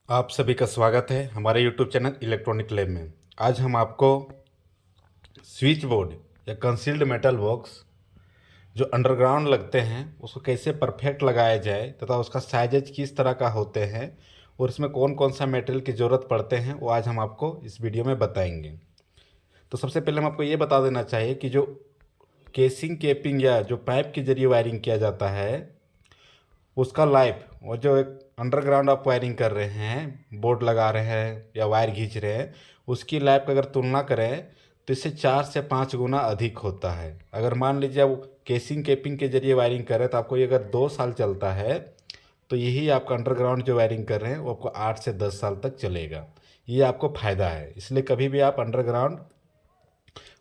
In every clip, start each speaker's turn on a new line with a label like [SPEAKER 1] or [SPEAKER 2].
[SPEAKER 1] आप सभी का स्वागत है हमारे YouTube चैनल इलेक्ट्रॉनिक लैब में। आज हम आपको स्विच बोर्ड या कंसील्ड मेटल बॉक्स जो अंडरग्राउंड लगते हैं उसको कैसे परफेक्ट लगाया जाए तथा उसका साइजेज किस तरह का होते हैं और इसमें कौन कौन सा मटेरियल की ज़रूरत पड़ते हैं वो आज हम आपको इस वीडियो में बताएंगे। तो सबसे पहले हम आपको ये बता देना चाहिए कि जो केसिंग केपिंग या जो पाइप के जरिए वायरिंग किया जाता है उसका लाइफ और जो एक अंडरग्राउंड आप वायरिंग कर रहे हैं, बोर्ड लगा रहे हैं या वायर खींच रहे हैं, उसकी लाइफ का अगर तुलना करें तो इससे 4 से 5 गुना अधिक होता है। अगर मान लीजिए आप केसिंग केपिंग के जरिए वायरिंग कर रहे हैं तो आपको ये अगर 2 साल चलता है तो यही आपका अंडरग्राउंड जो वायरिंग कर रहे हैं वो आपको 8 से 10 साल तक चलेगा। ये आपको फ़ायदा है, इसलिए कभी भी आप अंडरग्राउंड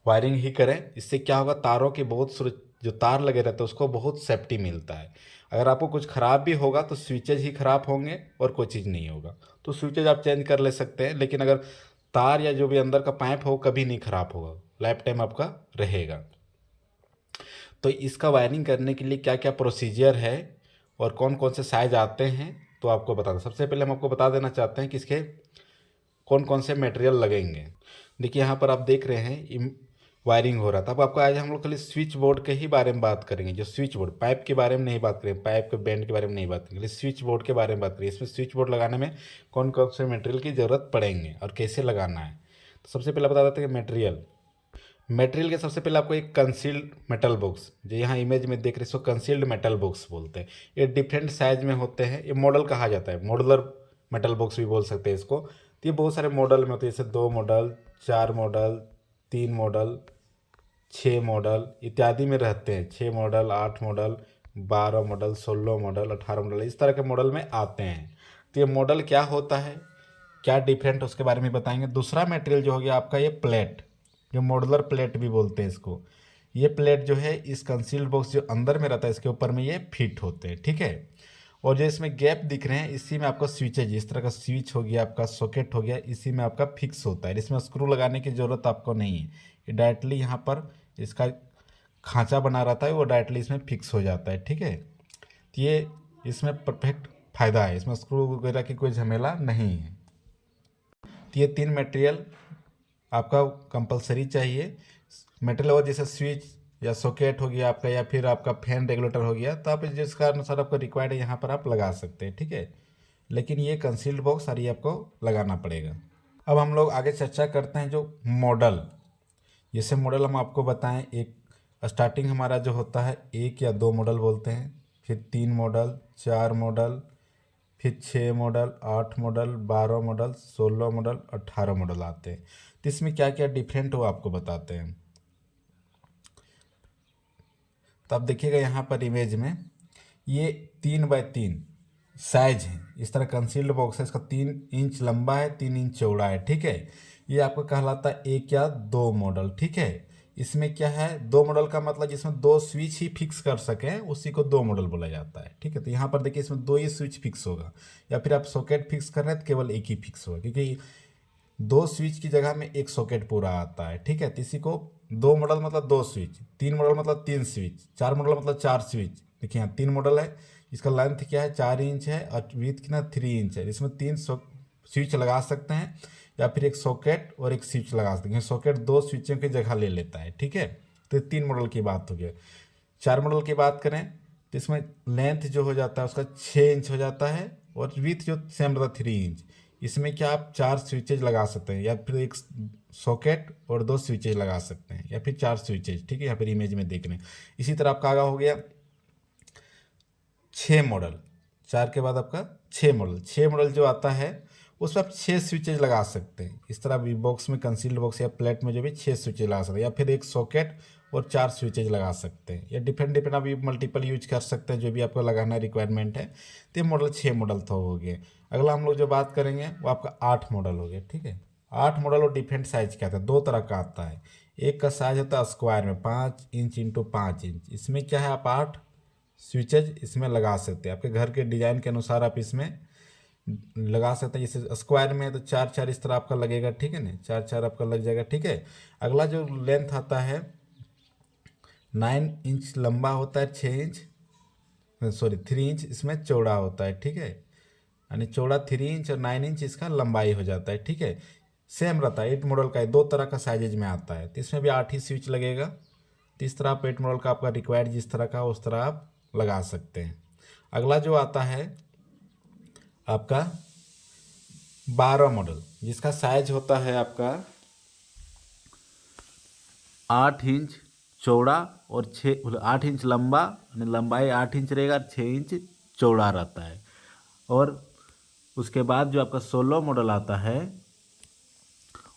[SPEAKER 1] वायरिंग ही करें। इससे क्या होगा, तारों के बहुत जो तार लगे रहते हैं उसको बहुत सेफ्टी मिलता है। अगर आपको कुछ ख़राब भी होगा तो स्विचेज ही ख़राब होंगे और कोई चीज़ नहीं होगा। तो स्विचेज आप चेंज कर ले सकते हैं, लेकिन अगर तार या जो भी अंदर का पाइप हो कभी नहीं ख़राब होगा, लाइफ टाइम आपका रहेगा। तो इसका वायरिंग करने के लिए क्या क्या प्रोसीजर है और कौन कौन से साइज आते हैं तो आपको बता दें। सबसे पहले हम आपको बता देना चाहते हैं कि इसके कौन कौन से मटेरियल लगेंगे। देखिए यहाँ पर आप देख रहे हैं वायरिंग हो रहा था। अब आपको आज हम लोग खाली स्विच बोर्ड के ही बारे में बात करेंगे। जो स्विच बोर्ड, पाइप के बारे में नहीं बात करेंगे, पाइप के बैंड के बारे में नहीं बात करेंगे, स्विच बोर्ड के बारे में बात करेंगे। इसमें स्विच बोर्ड लगाने में कौन कौन से मटेरियल की ज़रूरत पड़ेंगे और कैसे लगाना है। तो सबसे पहले बता देते हैं मटेरियल। मटेरियल के सबसे पहले आपको एक कंसील्ड मेटल बॉक्स, जो यहाँ इमेज में देख रहे हैं इसको कंसील्ड मेटल बॉक्स बोलते हैं। ये डिफरेंट साइज में होते हैं, ये मॉडल कहा जाता है, मॉडुलर मेटल बॉक्स भी बोल सकते हैं इसको। तो ये बहुत सारे मॉडल में होते हैं, जैसे 2 मॉडल, 4 मॉडल, 3 मॉडल, 6 मॉडल इत्यादि में रहते हैं। 6 model, 8 model, 12 model, 16 model, 18 model, इस तरह के मॉडल में आते हैं। तो ये मॉडल क्या होता है, क्या डिफरेंट, उसके बारे में बताएंगे। दूसरा मटेरियल जो हो गया आपका ये प्लेट, जो मॉडुलर प्लेट भी बोलते हैं इसको। ये प्लेट जो है इस कंसील्ड बॉक्स जो अंदर में रहता है इसके ऊपर में ये फिट होते हैं, ठीक है। और जो इसमें गैप दिख रहे हैं इसी में आपका स्विचेज, इस तरह का स्विच हो गया, आपका सॉकेट हो गया, इसी में आपका फिक्स होता है। इसमें स्क्रू लगाने की ज़रूरत आपको नहीं है, ये डायरेक्टली यहाँ पर इसका खांचा बना रहता है, वो डायरेक्टली इसमें फिक्स हो जाता है, ठीक है। तो ये इसमें परफेक्ट फ़ायदा है, इसमें स्क्रू वगैरह की कोई झमेला नहीं है। तो ये 3 मटेरियल आपका कंपलसरी चाहिए। मटेरियल और जैसे स्विच या सॉकेट हो गया आपका, या फिर आपका फैन रेगुलेटर हो गया, तो आप जिसका अनुसार आपको रिक्वायर्ड है यहाँ पर आप लगा सकते हैं, ठीक है। लेकिन ये कंसील्ड बॉक्स और ये आपको लगाना पड़ेगा। अब हम लोग आगे चर्चा करते हैं जो मॉडल। जैसे मॉडल हम आपको बताएं, एक स्टार्टिंग हमारा जो होता है 1 या 2 मॉडल बोलते हैं, फिर 3 मॉडल, 4 मॉडल, फिर 6 model, 8 model, 12 model, 16 model, 18 model आते हैं। तो इसमें क्या क्या डिफरेंट हो आपको बताते हैं। तो आप देखिएगा यहाँ पर इमेज में ये 3x3 साइज है। इस तरह कंसील्ड बॉक्स है, इसका 3 इंच लंबा है, 3 इंच चौड़ा है, ठीक है। ये आपको कहलाता है 1 या 2 मॉडल, ठीक है। इसमें क्या है, 2 मॉडल का मतलब जिसमें 2 स्विच ही फिक्स कर सकें उसी को 2 मॉडल बोला जाता है, ठीक है। तो यहाँ पर देखिए इसमें 2 ही स्विच फिक्स होगा, या फिर आप सॉकेट फिक्स कर रहे हैं तो केवल एक ही फिक्स होगा, क्योंकि 2 स्विच की जगह में एक सॉकेट पूरा आता है, ठीक है। तो इसी को 2 मॉडल मतलब 2 स्विच, 3 मॉडल मतलब 3 स्विच, 4 मॉडल मतलब 4 स्विच। देखिए यहाँ 3 मॉडल है, इसका लेंथ क्या है 4 इंच है और विड्थ कितना 3 इंच है। इसमें 3 स्विच लगा सकते हैं, या फिर एक सॉकेट और एक स्विच लगा सकते हैं। सॉकेट 2 स्विचों की जगह ले लेता है, ठीक है। तो 3 मॉडल की बात हो गई। 4 मॉडल की बात करें तो इसमें लेंथ जो हो जाता है उसका 6 इंच हो जाता है, और विथ जो सेम रहता है 3 इंच। इसमें क्या आप 4 स्विचेज लगा सकते हैं, या फिर एक सॉकेट और 2 स्विचेज लगा सकते हैं, या फिर 4 स्विचेज, ठीक है। यहाँ पर इमेज में देख रहे हैं। इसी तरह आपका आगा हो गया 6 मॉडल। 4 के बाद आपका 6 मॉडल, 6 मॉडल जो आता है उसमें आप 6 स्विचेज लगा सकते हैं। इस तरह भी बॉक्स में, कंसील्ड बॉक्स या प्लेट में जो भी 6 स्विचेज लगा सकते हैं, या फिर एक सॉकेट और 4 स्विचेज लगा सकते हैं, या डिफरेंट डिफरेंट आप मल्टीपल यूज कर सकते हैं, जो भी आपको लगाना रिक्वायरमेंट है। तो ये मॉडल 6 मॉडल तो हो गए। अगला हम लोग जो बात करेंगे वो आपका 8 मॉडल हो गया, ठीक है। 8 मॉडल और डिफरेंट साइज का आता है, 2 तरह का आता है। एक का साइज होता है स्क्वायर में 5 इंच x 5 इंच। इसमें क्या है, आप 8 स्विचेज इसमें लगा सकते हैं। आपके घर के डिजाइन के अनुसार आप इसमें लगा सकते हैं। जैसे स्क्वायर में है तो 4 4 इस तरह आपका लगेगा, ठीक है ना, 4 4 आपका लग जाएगा, ठीक है। अगला जो लेंथ आता है 9 इंच लंबा होता है, 6 इंच, सॉरी 3 इंच इसमें चौड़ा होता है, ठीक है। यानी चौड़ा 3 इंच और 9 इंच इसका लंबाई हो जाता है। ठीक है, सेम रहता है। 8 मॉडल का है, 2 तरह का साइजेज में आता है, तो इसमें भी 8 ही स्विच लगेगा। तो इस तरह आप 8 मॉडल का आपका रिक्वायर्ड जिस तरह का उस तरह आप लगा सकते हैं। अगला जो आता है आपका 12 मॉडल, जिसका साइज होता है आपका 8 इंच चौड़ा और 8 इंच लंबा, लंबाई 8 इंच रहेगा, 6 इंच चौड़ा रहता है। और उसके बाद जो आपका 16 मॉडल आता है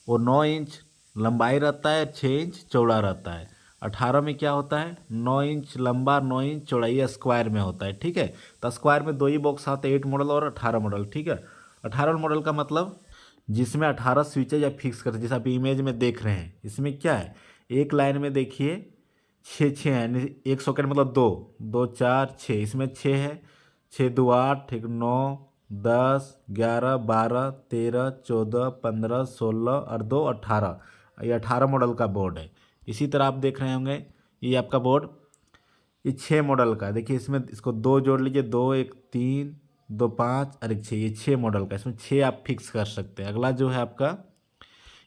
[SPEAKER 1] वो 9 इंच लंबाई रहता है, 6 इंच चौड़ा रहता है। 18 में क्या होता है, 9 इंच लंबा, 9 इंच चौड़ाई स्क्वायर में होता है। ठीक है, तो स्क्वायर में 2 ही बॉक्स आते हैं, 8 मॉडल और 18 मॉडल। ठीक है, 18 मॉडल का मतलब जिसमें 18 स्विचेज आप फिक्स करते हैं, जैसे आप इमेज में देख रहे हैं। इसमें क्या है, एक लाइन में देखिए 6 है, एक सॉकेट मतलब 2 2 4 6, इसमें 6 है, 6 2 8, ठीक 9 10 11 12 13 14 15 16 और 2 18। ये 18 मॉडल का बोर्ड है। इसी तरह आप देख रहे होंगे ये आपका बोर्ड ये 6 मॉडल का। देखिए इसमें इसको 2 जोड़ लीजिए, 2 1 3 2 5 और 1 6, ये 6 मॉडल का। इसमें 6 आप फिक्स कर सकते हैं। अगला जो है आपका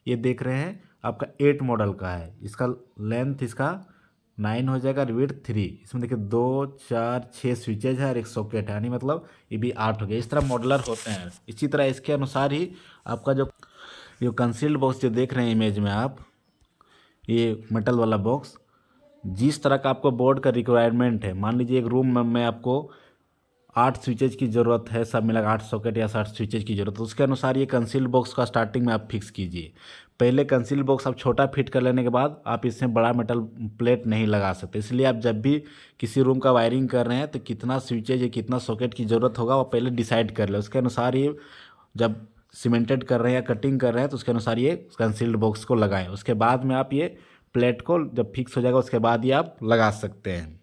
[SPEAKER 1] ये देख रहे हैं आपका 8 मॉडल का है। इसका लेंथ इसका 9 हो जाएगा और विड्थ 3। इसमें देखिए 2 4 6 स्विचेज है और एक सॉकेट है, यानी मतलब ये भी 8 हो गया। इस तरह मॉडलर होते हैं। इसी तरह इसके अनुसार ही आपका जो कंसील्ड बॉक्स जो देख रहे हैं इमेज में आप, ये मेटल वाला बॉक्स, जिस तरह का आपको बोर्ड का रिक्वायरमेंट है, मान लीजिए एक रूम में आपको 8 स्विचेज की ज़रूरत है, सब मिला 8 सॉकेट या 60 स्विचेज की ज़रूरत है, उसके अनुसार ये कंसील्ड बॉक्स का स्टार्टिंग में आप फिक्स कीजिए। पहले कंसील्ड बॉक्स आप छोटा फिट कर लेने के बाद आप इसमें बड़ा मेटल प्लेट नहीं लगा सकते। इसलिए आप जब भी किसी रूम का वायरिंग कर रहे हैं तो कितना स्विचेज या कितना सॉकेट की ज़रूरत होगा वो पहले डिसाइड कर ले। उसके अनुसार ये जब सीमेंटेड कर रहे हैं या कटिंग कर रहे हैं तो उसके अनुसार ये कंसील्ड बॉक्स को लगाएं। उसके बाद में आप ये प्लेट को जब फिक्स हो जाएगा उसके बाद ही आप लगा सकते हैं।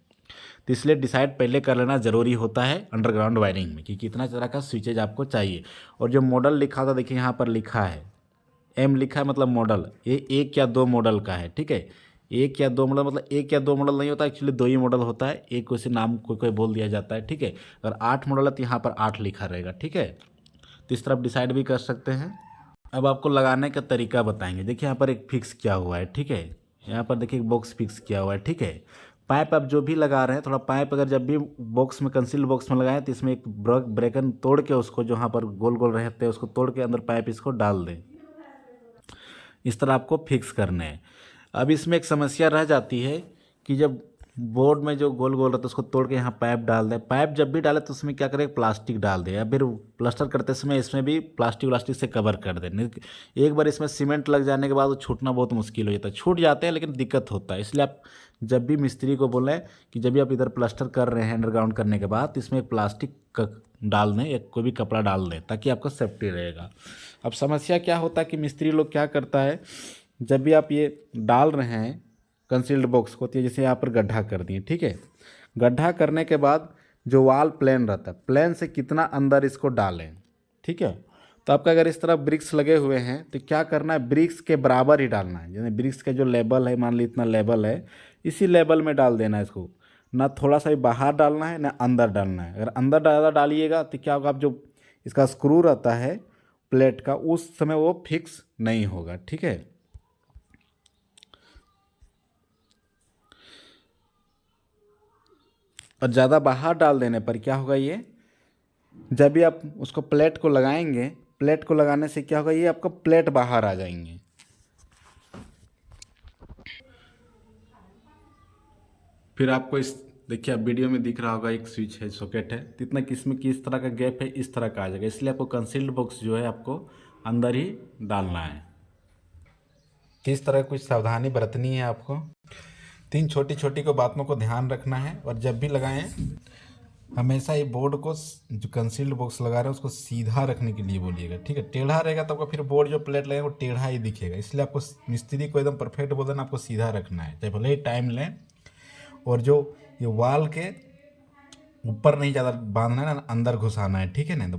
[SPEAKER 1] तो इसलिए डिसाइड पहले कर लेना ज़रूरी होता है अंडरग्राउंड वायरिंग में कि कितना तरह का स्विचेज आपको चाहिए। और जो मॉडल लिखा होता देखिए यहाँ पर लिखा है एम लिखा है, मतलब मॉडल, ये 1 या 2 मॉडल का है। ठीक है, 1 या 2 मॉडल मतलब 1 या 2 मॉडल नहीं होता, एक्चुअली 2 ही मॉडल होता है। एक को से नाम कोई बोल दिया जाता है। ठीक है, अगर 8 मॉडल है तो यहाँ पर 8 लिखा रहेगा। ठीक है, तो इस तरह आप डिसाइड भी कर सकते हैं। अब आपको लगाने का तरीका बताएंगे। देखिए यहाँ पर एक फिक्स किया हुआ है। ठीक है, यहाँ पर देखिए एक बॉक्स फिक्स किया हुआ है। ठीक है, पाइप आप जो भी लगा रहे हैं, थोड़ा पाइप अगर जब भी बॉक्स में कंसील्ड बॉक्स में लगाएं तो इसमें एक ब्रेकन तोड़ के उसको जो यहाँ पर गोल गोल रहते हैं उसको तोड़ के अंदर पाइप इसको डाल दें। इस तरह आपको फिक्स करने हैं। अब इसमें एक समस्या रह जाती है कि जब बोर्ड में जो गोल गोल रहता है उसको तोड़ के यहाँ पाइप डाल दें। पाइप जब भी डालें तो उसमें क्या करें, प्लास्टिक डाल दें या फिर प्लास्टर करते समय इसमें भी प्लास्टिक से कवर कर दें। नहीं, एक बार इसमें सीमेंट लग जाने के बाद वो छूटना बहुत मुश्किल हो जाता है। छूट जाते हैं लेकिन दिक्कत होता है। इसलिए आप जब भी मिस्त्री को बोलें कि जब भी आप इधर प्लास्टर कर रहे हैं अंडरग्राउंड करने के बाद तो इसमें एक प्लास्टिक डाल दें या कोई भी कपड़ा डाल दें ताकि आपका सेफ्टी रहेगा। अब समस्या क्या होता है कि मिस्त्री लोग क्या करता है, जब भी आप ये डाल रहे हैं कंसील्ड बॉक्स को, तो जैसे यहाँ पर गड्ढा कर दिए। ठीक है, गड्ढा करने के बाद जो वाल प्लेन रहता है, प्लेन से कितना अंदर इसको डालें। ठीक है, तो आपका अगर इस तरह ब्रिक्स लगे हुए हैं तो क्या करना है, ब्रिक्स के बराबर ही डालना है। जैसे ब्रिक्स का जो लेवल है, मान ली इतना लेवल है, इसी लेवल में डाल देना है इसको। ना थोड़ा सा भी बाहर डालना है ना अंदर डालना है। अगर अंदर ज़्यादा डालिएगा तो क्या होगा, आप जो इसका स्क्रू रहता है प्लेट का उस समय वो फिक्स नहीं होगा। ठीक है, और ज़्यादा बाहर डाल देने पर क्या होगा, ये जब भी आप उसको प्लेट को लगाएंगे, प्लेट को लगाने से क्या होगा, ये आपका प्लेट बाहर आ जाएंगे। फिर आपको इस देखिए आप वीडियो में दिख रहा होगा एक स्विच है, सॉकेट है, तो इतना किसमें किस तरह का गैप है, इस तरह का आ जाएगा। इसलिए आपको कंसील्ड बॉक्स जो है आपको अंदर ही डालना है। किस तरह कुछ सावधानी बरतनी है आपको। 3 छोटी छोटी को बातों को ध्यान रखना है। और जब भी लगाएं हमेशा ये बोर्ड को जो कंसील्ड बॉक्स लगा रहे हैं उसको सीधा रखने के लिए बोलिएगा। ठीक है, टेढ़ा रहेगा तो आपको फिर बोर्ड जो प्लेट लगेगा वो टेढ़ा ही दिखेगा। इसलिए आपको मिस्त्री को एकदम परफेक्ट बोल देना, आपको सीधा रखना है, चाहे भले ही टाइम लें। और जो ये वाल के ऊपर नहीं ज़्यादा बांधना है ना, अंदर घुसाना है। ठीक है ना, तो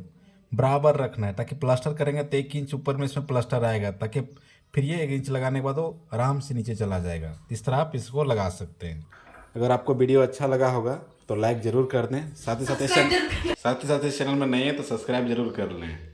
[SPEAKER 1] बराबर रखना है ताकि प्लास्टर करेंगे तो 1 इंच ऊपर में इसमें प्लास्टर आएगा, ताकि फिर ये 1 इंच लगाने के बाद वो आराम से नीचे चला जाएगा। इस तरह आप इसको लगा सकते हैं। अगर आपको वीडियो अच्छा लगा होगा तो लाइक ज़रूर कर दें, साथ ही साथ इस चैनल में नए हैं तो सब्सक्राइब जरूर कर लें।